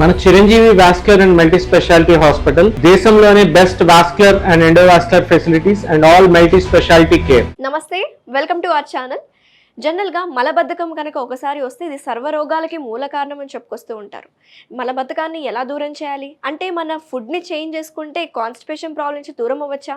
మన Chiranjeevi vascular and multi speciality hospital దేశంలోనే best vascular and endovascular facilities and all multi speciality care. నమస్తే, welcome to our channel. జనరల్గా మలబద్ధకం కనుక ఒకసారి వస్తే ఇది సర్వరోగాలకి మూల కారణం అని చెప్పుకొస్తూ ఉంటారు. మలబద్ధకాన్ని ఎలా దూరం చేయాలి అంటే మన ఫుడ్ని చేంజ్ చేసుకుంటే కాన్స్టిపేషన్ ప్రాబ్లం నుంచి దూరం అవ్వచ్చా?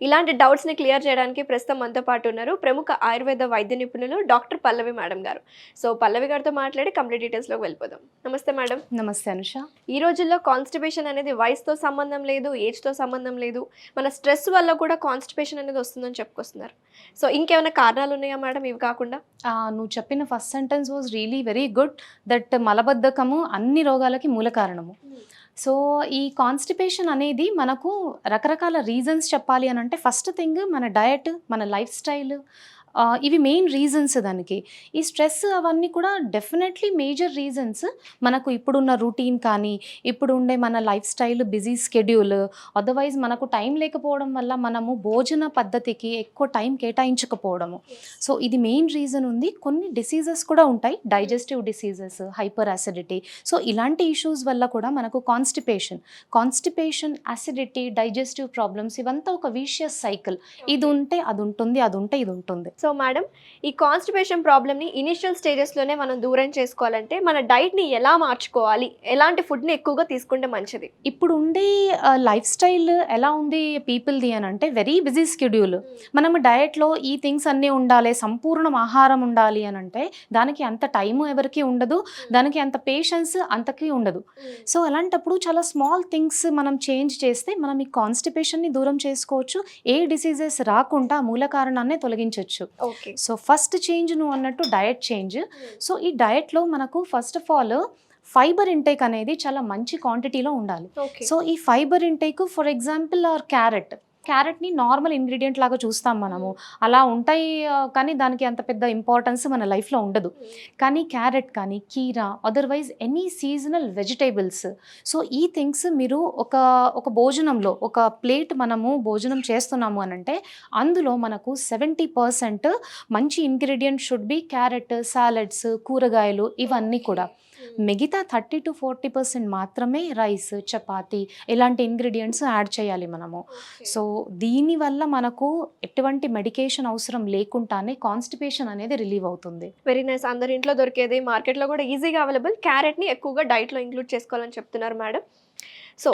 ఇలాంటి డౌట్స్ని క్లియర్ చేయడానికి ప్రస్తుతం మనతో పాటు ఉన్నారు ప్రముఖ ఆయుర్వేద వైద్య నిపుణులు డాక్టర్ పల్లవి మేడం గారు. సో పల్లవి గారితో మాట్లాడి కంప్లీట్ డీటెయిల్స్లోకి వెళ్ళిపోదాం. నమస్తే మేడం. నమస్తే అనుష. ఈ రోజుల్లో కాన్స్టిపేషన్ అనేది వయసుతో సంబంధం లేదు, ఏజ్తో సంబంధం లేదు, మన స్ట్రెస్ వల్ల కూడా కాన్స్టిపేషన్ అనేది వస్తుందని చెప్పుకొస్తున్నారు. సో ఇంకేమైనా కారణాలు ఉన్నాయా మేడం ఇవి కాకుండా? నువ్వు చెప్పిన first sentence was really very good, that మలబద్ధకము అన్ని రోగాలకి మూల కారణము. సో ఈ కాన్స్టిపేషన్ అనేది మనకు రకరకాల రీజన్స్ చెప్పాలి అని అంటే, ఫస్ట్ థింగ్ మన డయట్, మన లైఫ్ స్టైల్, ఇవి మెయిన్ రీజన్స్. దానికి ఈ స్ట్రెస్ అవన్నీ కూడా డెఫినెట్లీ మేజర్ రీజన్స్. మనకు ఇప్పుడున్న రొటీన్ కానీ, ఇప్పుడు ఉండే మన life style, busy schedule, otherwise మనకు టైం లేకపోవడం వల్ల మనము భోజన పద్ధతికి ఎక్కువ టైం కేటాయించకపోవడము. సో ఇది మెయిన్ రీజన్ ఉంది. కొన్ని డిసీజెస్ కూడా ఉంటాయి, digestive diseases, hyper acidity. So ఇలాంటి ఇష్యూస్ వల్ల కూడా మనకు కాన్స్టిపేషన్, యాసిడిటీ, డైజెస్టివ్ ప్రాబ్లమ్స్, ఇవంతా ఒక విషియస్ సైకిల్. ఇది ఉంటే అది ఉంటుంది, అది ఉంటే ఇది ఉంటుంది. సో మేడం, ఈ కాన్స్టిపేషన్ ప్రాబ్లమ్ని ఇనిషియల్ స్టేజెస్లోనే మనం దూరం చేసుకోవాలంటే మన డైట్ని ఎలా మార్చుకోవాలి, ఎలాంటి ఫుడ్ని ఎక్కువగా తీసుకుంటే మంచిది? ఇప్పుడు ఉండే లైఫ్ స్టైల్ ఎలా ఉంది పీపుల్ది అని అంటే, వెరీ బిజీ స్కెడ్యూల్. మనము డయట్లో ఈ థింగ్స్ అన్నీ ఉండాలి, సంపూర్ణ ఆహారం ఉండాలి అని అంటే దానికి అంత టైము ఎవరికి ఉండదు, దానికి అంత పేషెన్స్ అంతకీ ఉండదు. సో అలాంటప్పుడు చాలా స్మాల్ థింగ్స్ మనం చేంజ్ చేస్తే మనం ఈ కాన్స్టిపేషన్ని దూరం చేసుకోవచ్చు, ఏ డిసీజెస్ రాకుండా మూల కారణాన్ని తొలగించవచ్చు. సో ఫస్ట్ చేంజ్ నువ్వు అన్నట్టు డయట్ చేంజ్. సో ఈ డయట్లో మనకు first of all fibre intake అనేది చాలా మంచి క్వాంటిటీలో ఉండాలి. సో ఈ ఫైబర్ ఇంటేక్, ఫర్ ఎగ్జాంపుల్ క్యారెట్ని నార్మల్ ఇంగ్రీడియంట్ లాగా చూస్తాం మనము, అలా ఉంటాయి కానీ దానికి అంత పెద్ద ఇంపార్టెన్స్ మన లైఫ్లో ఉండదు. కానీ క్యారెట్ కానీ, కీరా, otherwise any seasonal vegetables. So ఈ థింగ్స్ మీరు ఒక భోజనంలో, ఒక ప్లేట్ మనము భోజనం చేస్తున్నాము అని అంటే అందులో మనకు 70% మంచి ingredient should be carrot, salads, కూరగాయలు, ఇవన్నీ కూడా. మిగతా 30 to 40% మాత్రమే రైస్, చపాతీ ఇలాంటి ఇంగ్రీడియంట్స్ యాడ్ చేయాలి మనము. సో దీనివల్ల మనకు ఎటువంటి మెడికేషన్ అవసరం లేకుండానే కాన్స్టిపేషన్ అనేది రిలీవ్ అవుతుంది. Very nice. అందరి ఇంట్లో దొరికేది, మార్కెట్లో కూడా ఈజీగా అవైలబుల్ క్యారెట్ని ఎక్కువగా డైట్లో ఇంక్లూడ్ చేసుకోవాలని చెప్తున్నారు మేడం. సో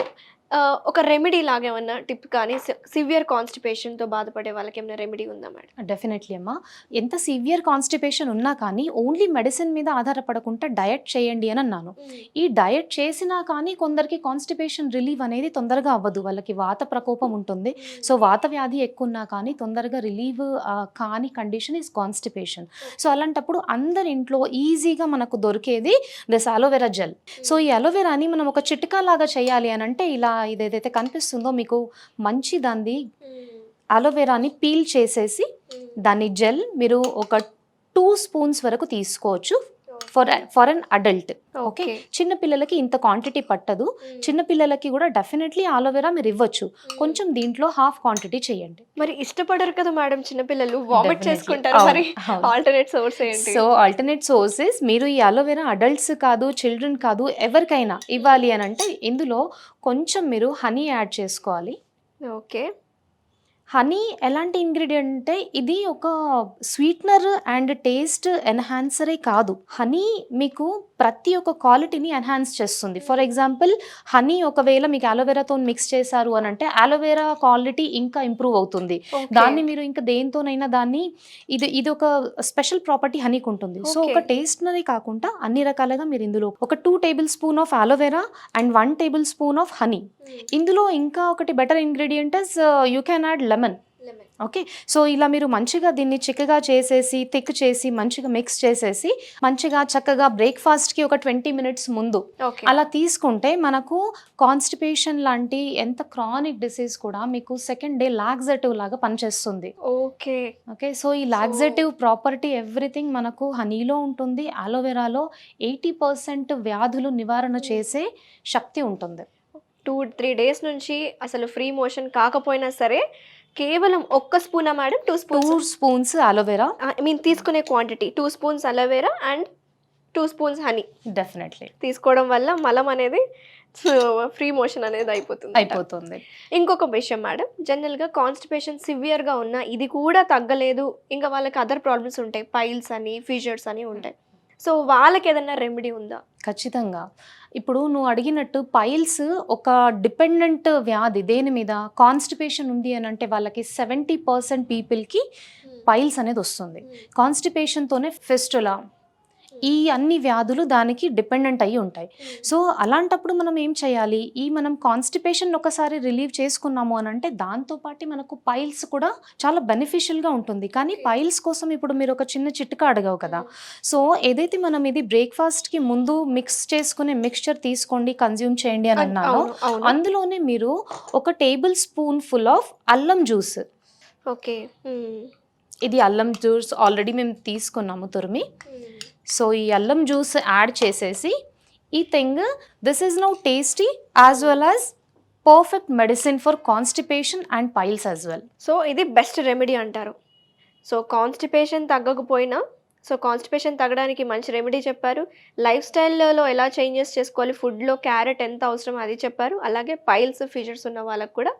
ఒక రెమెడీ లాగా ఏమన్నా టిప్ కానీ, సివియర్ కాన్స్టిపేషన్తో బాధపడే వాళ్ళకి ఏమైనా రెమెడీ ఉందా మేడం? డెఫినెట్లీ అమ్మా. ఎంత సివియర్ కాన్స్టిపేషన్ ఉన్నా కానీ ఓన్లీ మెడిసిన్ మీద ఆధారపడకుండా డయట్ చేయండి అని అన్నాను. ఈ డయట్ చేసినా కానీ కొందరికి కాన్స్టిపేషన్ రిలీవ్ అనేది తొందరగా అవ్వదు, వాళ్ళకి వాత ప్రకోపం ఉంటుంది. సో వాత వ్యాధి ఎక్కువ ఉన్నా కానీ తొందరగా రిలీవ్ కాని కండిషన్ ఈజ్ కాన్స్టిపేషన్. సో అలాంటప్పుడు అందరి ఇంట్లో ఈజీగా మనకు దొరికేది దిస్ అలోవెరా జెల్. సో ఈ అలోవెరాని మనం ఒక చిట్కా లాగా చేయాలి అని అంటే, ఇలా ఇదేదైతే కనిపిస్తుందో మీకు మంచి దాన్ని అలోవెరాని పీల్ చేసేసి దాన్ని జెల్ మీరు ఒక 2 స్పూన్స్ వరకు తీసుకోవచ్చు ఫర్ అన్ అడల్ట్. ఓకే, చిన్నపిల్లలకి ఇంత క్వాంటిటీ పట్టదు, చిన్నపిల్లలకి కూడా డెఫినెట్లీ అలోవెరా మీరు ఇవ్వచ్చు. కొంచెం దీంట్లో హాఫ్ క్వాంటిటీ చేయండి. మరి ఇష్టపడరు కదా మేడం చిన్నపిల్లలు, వామిట్ చేసుకుంటారు, మరి ఆల్టర్నేట్ సోర్స్ ఏంటి? సో ఆల్టర్నేట్ సోర్సెస్ మీరు ఈ అలోవెరా అడల్ట్స్ కాదు, చిల్డ్రన్ కాదు, ఎవరికైనా ఇవ్వాలి అని అంటే ఇందులో కొంచెం మీరు హనీ యాడ్ చేసుకోవాలి. ఓకే, హనీ ఎలాంటి ఇంగ్రీడియంట్ అంటే ఇది ఒక స్వీట్నర్ అండ్ టేస్ట్ ఎన్హాన్సరే కాదు. హనీ మీకు ప్రతి ఒక్క క్వాలిటీని ఎన్హాన్స్ చేస్తుంది. ఫర్ ఎగ్జాంపుల్ హనీ ఒకవేళ మీకు అలోవెరాతో మిక్స్ చేశారు అని అంటే అలోవెరా క్వాలిటీ ఇంకా ఇంప్రూవ్ అవుతుంది. దాన్ని మీరు ఇంకా దేంతోనైనా దాన్ని ఇది ఒక స్పెషల్ ప్రాపర్టీ హనీకి ఉంటుంది. సో ఒక టేస్ట్నరీ కాకుండా అన్ని రకాలుగా మీరు ఇందులో ఒక 2 table spoon of aloe vera and 1 table spoon of honey. ఇందులో ఇంకా ఒకటి better ingredient is you can add lemon. Okay, so ఇలా మీరు మంచిగా దీన్ని చిక్కగా చేసేసి, థిక్ చేసి, మంచిగా మిక్స్ చేసేసి, మంచిగా చక్కగా బ్రేక్ఫాస్ట్కి ఒక 20 minutes ముందు అలా తీసుకుంటే మనకు కాన్స్టిపేషన్ లాంటి ఎంత క్రానిక్ డిసీజ్ కూడా మీకు సెకండ్ డే లాక్సేటివ్ లాగా పనిచేస్తుంది. ఓకే ఓకే, సో ఈ లాక్సేటివ్ ప్రాపర్టీ ఎవ్రీథింగ్ మనకు హనీలో ఉంటుంది. అలోవెరాలో 80% వ్యాధులు నివారణ చేసే శక్తి ఉంటుంది. 2-3 days నుంచి అసలు ఫ్రీ మోషన్ కాకపోయినా సరే కేవలం 1 స్పూనా madam? 2 spoons aloe vera, I mean తీసుకునే quantity 2 spoons aloe vera and 2 spoons honey definitely తీసుకోవడం వల్ల మలం అనేది ఫ్రీ మోషన్ అనేది అయిపోతుంది. ఇంకొక విషయం మేడం, జనరల్గా కాన్స్టిపేషన్ సివియర్గా ఉన్నా ఇది కూడా తగ్గలేదు, ఇంకా వాళ్ళకి అదర్ ప్రాబ్లమ్స్ ఉంటాయి, పైల్స్ అని ఫీజర్స్ అని ఉంటాయి. సో వాళ్ళకి ఏదైనా రెమెడీ ఉందా? ఖచ్చితంగా. ఇప్పుడు నువ్వు అడిగినట్టు పైల్స్ ఒక డిపెండెంట్ వ్యాధి. దేని మీద? కాన్స్టిపేషన్ ఉంది అని అంటే వాళ్ళకి 70% పీపుల్కి పైల్స్ అనేది వస్తుంది. కాన్స్టిపేషన్తోనే ఫిస్టులా, ఈ అన్ని వ్యాధులు దానికి డిపెండెంట్ అయ్యి ఉంటాయి. సో అలాంటప్పుడు మనం ఏం చేయాలి? మనం కాన్స్టిపేషన్ ఒకసారి రిలీవ్ చేసుకున్నాము అని అంటే దాంతోపాటు మనకు పైల్స్ కూడా చాలా బెనిఫిషియల్గా ఉంటుంది. కానీ పైల్స్ కోసం ఇప్పుడు మీరు ఒక చిన్న చిట్కా అడగావు కదా. సో ఏదైతే మనం ఇది బ్రేక్ఫాస్ట్కి ముందు మిక్స్ చేసుకునే మిక్స్చర్ తీసుకోండి, కన్జ్యూమ్ చేయండి అని అన్నాను, అందులోనే మీరు ఒక టేబుల్ స్పూన్ ఫుల్ ఆఫ్ అల్లం జ్యూస్. ఓకే, ఇది అల్లం జ్యూస్ ఆల్రెడీ మేము తీసుకున్నాము తురిమి. సో ఈ అల్లం జ్యూస్ యాడ్ చేసేసి ఈ thing, this is now tasty as well as perfect medicine for constipation and piles as well. So ఇది బెస్ట్ రెమెడీ అంటారు. సో కాన్స్టిపేషన్ తగ్గకపోయినా, సో కాన్స్టిపేషన్ తగ్గడానికి మంచి రెమెడీ చెప్పారు. లైఫ్ స్టైల్లో ఎలా చేంజెస్ చేసుకోవాలి, ఫుడ్లో క్యారెట్ ఎంత అవసరం అది చెప్పారు. అలాగే పైల్స్ ఫీజర్స్ ఉన్న వాళ్ళకు కూడా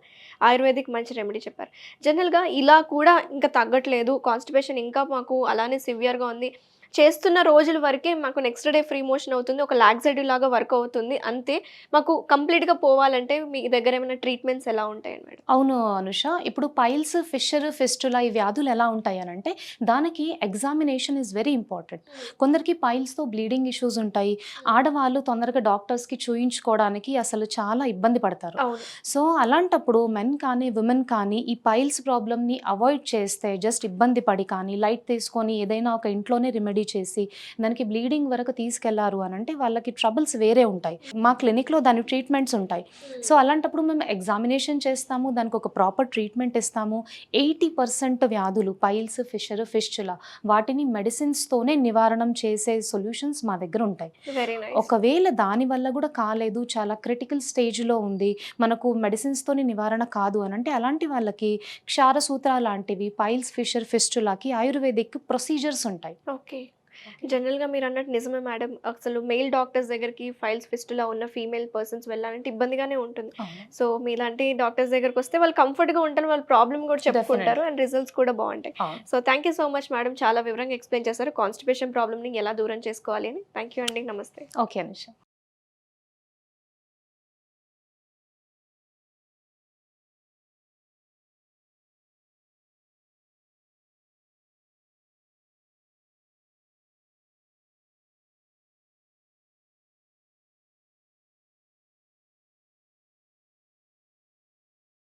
ఆయుర్వేదిక్ మంచి రెమెడీ చెప్పారు. జనరల్గా ఇలా కూడా ఇంకా తగ్గట్లేదు, కాన్స్టిపేషన్ ఇంకా మాకు అలానే సివియర్గా ఉంది, చేస్తున్న రోజుల వరకే మాకు నెక్స్ట్ డే ఫ్రీ మోషన్ అవుతుంది, ఒక లాక్సేటివ్ లాగా వర్క్ అవుతుంది, అంతే, మాకు కంప్లీట్గా పోవాలంటే మీ దగ్గర ఏమైనా ట్రీట్మెంట్స్ ఎలా ఉంటాయి మేడం? అవును అనుష, ఇప్పుడు పైల్స్, ఫిషర్, ఫిస్టులా ఈ వ్యాధులు ఎలా ఉంటాయి అని అంటే దానికి ఎగ్జామినేషన్ ఈజ్ వెరీ ఇంపార్టెంట్. కొందరికి పైల్స్తో బ్లీడింగ్ ఇష్యూస్ ఉంటాయి. ఆడవాళ్ళు తొందరగా డాక్టర్స్కి చూయించుకోవడానికి అసలు చాలా ఇబ్బంది పడతారు. సో అలాంటప్పుడు మెన్ కానీ విమెన్ కానీ ఈ పైల్స్ ప్రాబ్లమ్ని అవాయిడ్ చేస్తే, జస్ట్ ఇబ్బంది పడి కానీ లైట్ తీసుకొని ఏదైనా ఒక ఇంట్లోనే రెమెడీ చేసి దానికి బ్లీడింగ్ వరకు తీసుకెళ్లారు అని అంటే వాళ్ళకి ట్రబుల్స్ వేరే ఉంటాయి. మా క్లినిక్లో దాని ట్రీట్మెంట్స్ ఉంటాయి. సో అలాంటప్పుడు మేము ఎగ్జామినేషన్ చేస్తాము, దానికి ఒక ప్రాపర్ ట్రీట్మెంట్ ఇస్తాము. 80% వ్యాధులు పైల్స్, ఫిషర్, ఫిస్టులా వాటిని మెడిసిన్స్తోనే నివారణం చేసే సొల్యూషన్స్ మా దగ్గర ఉంటాయి. ఒకవేళ దానివల్ల కూడా కాలేదు, చాలా క్రిటికల్ స్టేజ్లో ఉంది, మనకు మెడిసిన్స్తోని నివారణ కాదు అని అంటే అలాంటి వాళ్ళకి క్షారసూత్ర లాంటివి పైల్స్, ఫిషర్, ఫిస్టులాకి ఆయుర్వేదిక్ ప్రొసీజర్స్ ఉంటాయి. ఓకే, జనరల్గా మీరు అన్నట్టు నిజమే మేడం, అసలు మెయిల్ డాక్టర్స్ దగ్గరికి ఫైల్స్ ఫిస్టులా ఉన్న ఫీమేల్ పర్సన్స్ వెళ్ళాలంటే ఇబ్బందిగానే ఉంటుంది. సో మీలాంటి డాక్టర్స్ దగ్గరికి వస్తే వాళ్ళు కంఫర్ట్గా ఉంటారు, వాళ్ళ ప్రాబ్లమ్ కూడా చెప్పుకుంటారు అండ్ రిజల్ట్స్ కూడా బాగుంటాయి. So thank you so much madam, చాలా వివరంగా ఎక్స్ప్లెయిన్ చేశారు కాన్స్టిపేషన్ ప్రాబ్లమ్ని ఎలా దూరం చేసుకోవాలి అని. థ్యాంక్ యూ అండి, నమస్తే. ఓకే అనుష.